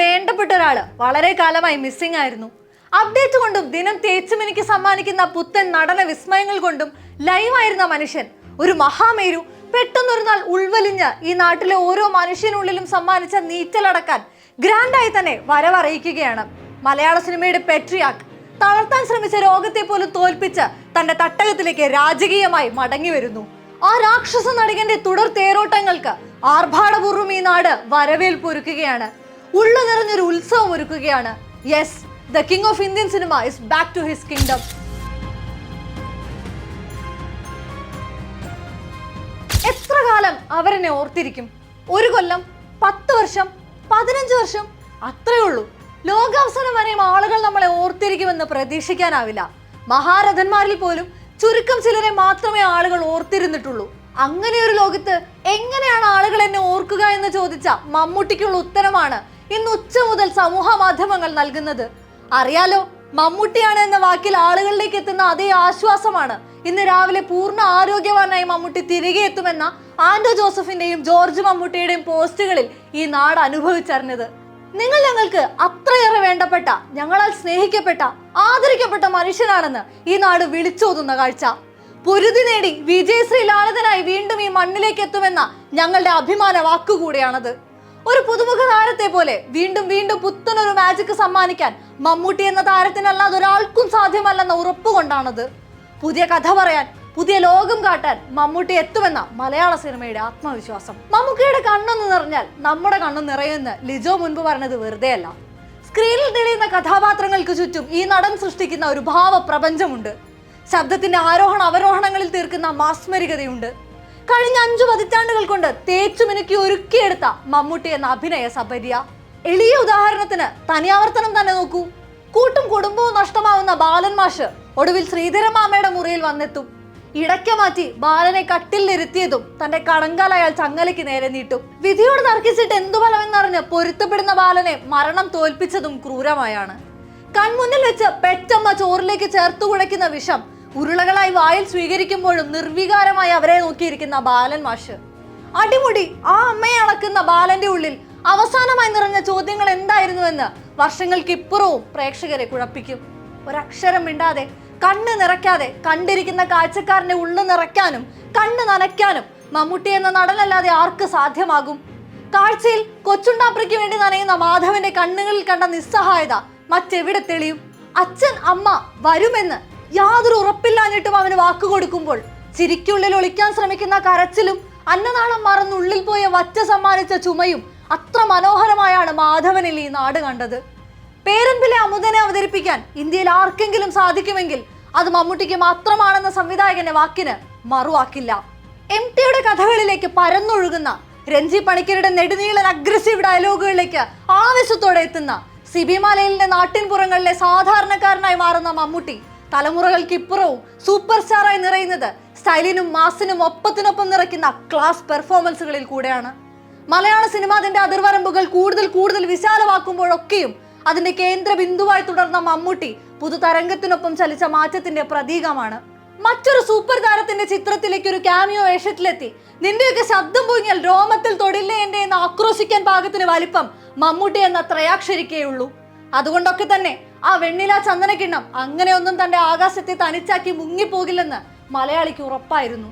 വേണ്ടപ്പെട്ട ഒരാള് വളരെ കാലമായി മിസ്സിംഗ് ആയിരുന്നു. അപ്ഡേറ്റ് കൊണ്ടും ദിനം തേച്ചുമിനിക്ക് സമ്മാനിക്കുന്ന പുത്തൻ നടന വിസ്മയങ്ങൾ കൊണ്ടും ലൈവായിരുന്ന മനുഷ്യൻ, ഒരു മഹാമേരു, പെട്ടെന്നൊരു നാൾ ഉൾവലിഞ്ഞ് ഈ നാട്ടിലെ ഓരോ മനുഷ്യനുള്ളിലും സമ്മാനിച്ച നീറ്റലടക്കാൻ ഗ്രാൻഡായി തന്നെ വരവറിയിക്കുകയാണ്. മലയാള സിനിമയുടെ പെട്രിയാക്ക് തളർത്താൻ ശ്രമിച്ച രോഗത്തെ പോലും തോൽപ്പിച്ച് തന്റെ തട്ടകത്തിലേക്ക് രാജകീയമായി മടങ്ങി വരുന്നു. ആ രാക്ഷസ നടികന്റെ തുടർ തേരോട്ടങ്ങൾക്ക് ആർഭാടപൂർവ്വം ഈ നാട് വരവേൽപ്പൊരുക്കുകയാണ്. ഉള്ളു നിറഞ്ഞൊരു ഉത്സവം ഒരുക്കുകയാണ്. Yes, the king of Indian cinema is back to his kingdom. എത്ര കാലം അവരെന്നെ ഓർത്തിരിക്കും? 1 കൊല്ലം, 10 വർഷം, 15 വർഷം, അത്രേ ഉള്ളൂ. ലോകാവസാനം വരെയും ആളുകൾ നമ്മളെ ഓർത്തിരിക്കുമെന്ന് പ്രതീക്ഷിക്കാനാവില്ല. മഹാരഥന്മാരിൽ പോലും ചുരുക്കം ചിലരെ മാത്രമേ ആളുകൾ ഓർത്തിരുന്നിട്ടുള്ളൂ. അങ്ങനെ ഒരു ലോകത്ത് എങ്ങനെയാണ് ആളുകൾ എന്നെ ഓർക്കുക എന്ന് ചോദിച്ച മമ്മൂട്ടിക്കുള്ള ഉത്തരമാണ് ഇന്ന് ഉച്ച മുതൽ സമൂഹ മാധ്യമങ്ങൾ നൽകുന്നത്. അറിയാലോ, മമ്മൂട്ടിയാണ് എന്ന വാക്കിൽ ആളുകളിലേക്ക് എത്തുന്ന അതേ ആശ്വാസമാണ് ഇന്ന് രാവിലെ പൂർണ്ണ ആരോഗ്യവാനായി മമ്മൂട്ടി തിരികെ എത്തുമെന്ന ആൻഡോ ജോസഫിന്റെയും ജോർജ് മമ്മൂട്ടിയുടെയും പോസ്റ്റുകളിൽ ഈ നാട് അനുഭവിച്ചറിഞ്ഞത്. നിങ്ങൾ ഞങ്ങൾക്ക് അത്രയേറെ വേണ്ടപ്പെട്ട, ഞങ്ങളാൽ സ്നേഹിക്കപ്പെട്ട, ആദരിക്കപ്പെട്ട മനുഷ്യനാണെന്ന് ഈ നാട് വിളിച്ചോതുന്ന കാഴ്ച. പൊരുതി നേടി വിജയശ്രീ ലാളിതനായി വീണ്ടും ഈ മണ്ണിലേക്ക് എത്തുമെന്ന ഞങ്ങളുടെ അഭിമാന വാക്കുകൂടിയാണത്. ഒരു പുതുമുഖ താരത്തെ പോലെ വീണ്ടും വീണ്ടും പുത്തനൊരു മാജിക് സമ്മാനിക്കാൻ മമ്മൂട്ടി എന്ന താരത്തിനല്ലാതെ ഒരാൾക്കും സാധ്യമല്ലെന്ന ഉറപ്പുകൊണ്ടാണത്. പുതിയ കഥ പറയാൻ, പുതിയ ലോകം കാട്ടാൻ മമ്മൂട്ടി എത്തുമെന്ന മലയാള സിനിമയുടെ ആത്മവിശ്വാസം. മമ്മൂട്ടിയുടെ കണ്ണെന്ന് നിറഞ്ഞാൽ നമ്മുടെ കണ്ണു നിറയുമെന്ന് ലിജോ മുൻപ് പറഞ്ഞത് വെറുതെയല്ല. സ്ക്രീനിൽ തെളിയുന്ന കഥാപാത്രങ്ങൾക്ക് ചുറ്റും ഈ നടൻ സൃഷ്ടിക്കുന്ന ഒരു ഭാവ പ്രപഞ്ചമുണ്ട്. ശബ്ദത്തിന്റെ ആരോഹണ അവരോഹണങ്ങളിൽ തീർക്കുന്ന മാസ്മരികതയുണ്ട്. കഴിഞ്ഞ 5 പതിറ്റാണ്ടുകൾ കൊണ്ട് തേച്ചുമിനുക്കി ഒരുക്കിയെടുത്ത മമ്മൂട്ടി എന്ന അഭിനയ സപര്യ. എളിയ ഉദാഹരണത്തിന് തനിയാവർത്തനം തന്നെ നോക്കൂ. കൂട്ടും കുടുംബവും നഷ്ടമാവുന്ന ബാലൻ മാഷ് ഒടുവിൽ ശ്രീധരമാമയുടെ മുറിയിൽ വന്നെത്തും. ഇടയ്ക്ക മാറ്റി ബാലനെ കട്ടിലിരുത്തിയതും തന്റെ കടങ്കാൽ അയാൾ ചങ്ങലയ്ക്ക് നേരെ നീട്ടും. വിധിയോട് തർക്കിച്ചിട്ട് എന്തു ഫലമെന്നറിഞ്ഞ് പൊരുത്തപ്പെടുന്ന ബാലനെ മരണം തോൽപ്പിച്ചതും ക്രൂരമായാണ്. കൺമുന്നിൽ വെച്ച് പെറ്റമ്മ ചോറിലേക്ക് ചേർത്തു കുഴയ്ക്കുന്ന വിഷം ഉരുളകളായി വായിൽ സ്വീകരിക്കുമ്പോഴും നിർവികാരമായി അവരെ നോക്കിയിരിക്കുന്ന ബാലൻ മാഷ്. അടിമുടി ആ അമ്മയെ അളക്കുന്ന ബാലന്റെ ഉള്ളിൽ അവസാനമായി നിറഞ്ഞ ചോദ്യങ്ങൾ എന്തായിരുന്നുവെന്ന് വർഷങ്ങൾക്കിപ്പുറവും പ്രേക്ഷകരെ കുഴപ്പിക്കും. ഒരക്ഷരം മിണ്ടാതെ, കണ്ണ് നിറയ്ക്കാതെ കണ്ടിരിക്കുന്ന കാഴ്ചക്കാരന്റെ ഉള്ളു നിറയ്ക്കാനും കണ്ണ് നനയ്ക്കാനും മമ്മൂട്ടി എന്ന നടനല്ലാതെ ആർക്ക് സാധ്യമാകും? കാഴ്ചയിൽ കൊച്ചുണ്ടാപ്രിക്ക് വേണ്ടി നനയുന്ന മാധവന്റെ കണ്ണുകളിൽ കണ്ട നിസ്സഹായത മറ്റെവിടെ തെളിയും? അച്ഛൻ അമ്മ വരുമെന്ന് യാതൊരു ഉറപ്പില്ലാഞ്ഞിട്ടും അവന് വാക്കുകൊടുക്കുമ്പോൾ ചിരിക്കുള്ളിൽ ഒളിക്കാൻ ശ്രമിക്കുന്ന കരച്ചിലും അന്നനാളം മറന്നുള്ളിൽ പോയ വറ്റ സമ്മാനിച്ച ചുമയും അത്ര മനോഹരമായാണ് മാധവനിൽ ഈ നാട് കണ്ടത്. പേരൻപിലെ അമുദനെ അവതരിപ്പിക്കാൻ ഇന്ത്യയിൽ ആർക്കെങ്കിലും സാധിക്കുമെങ്കിൽ അത് മമ്മൂട്ടിക്ക് മാത്രമാണെന്ന സംവിധായകന്റെ വാക്കിന് മറുവാക്കില്ല. MTയുടെ കഥകളിലേക്ക് പരന്നൊഴുകുന്ന, രഞ്ജി പണിക്കരുടെ നെടുനീളൻ അഗ്രസീവ് ഡയലോഗുകളിലേക്ക് ആവേശത്തോടെ എത്തുന്ന, സിബി മലയിലിന്റെ നാട്ടിൻപുറങ്ങളിലെ സാധാരണക്കാരനായി മാറുന്ന മമ്മൂട്ടി തലമുറകൾക്കിപ്പുറവും സൂപ്പർ സ്റ്റാറായി നിറയുന്നത് സ്റ്റൈലിനും മാസിനും ഒപ്പത്തിനൊപ്പം നിറയ്ക്കുന്ന ക്ലാസ് പെർഫോമൻസുകളിൽ കൂടെയാണ്. മലയാള സിനിമ അതിന്റെ അതിർവരമ്പുകൾ കൂടുതൽ വിശാലമാക്കുമ്പോഴൊക്കെയും അതിന്റെ കേന്ദ്ര ബിന്ദുവായി തുടർന്ന മമ്മൂട്ടി പുതുതരംഗത്തിനൊപ്പം ചലിച്ച മാറ്റത്തിന്റെ പ്രതീകമാണ്. മറ്റൊരു സൂപ്പർ താരത്തിന്റെ ചിത്രത്തിലേക്ക് ഒരു ക്യാമിയോ വേഷത്തിലെത്തി നിന്റെയൊക്കെ ശബ്ദം പൊങ്ങിയാൽ രോമത്തിൽ തൊടില്ലേ എന്റെ എന്ന് ആക്രോശിക്കാൻ പാകത്തിന് വലിപ്പം മമ്മൂട്ടി എന്ന ത്രയാക്ഷരിക്കേ ഉള്ളൂ. അതുകൊണ്ടൊക്കെ തന്നെ ആ വെണ്ണില ചന്ദനക്കിണ്ണം അങ്ങനെയൊന്നും തന്റെ ആകാശത്തെ തനിച്ചാക്കി മുങ്ങിപ്പോകില്ലെന്ന് മലയാളിക്ക് ഉറപ്പായിരുന്നു.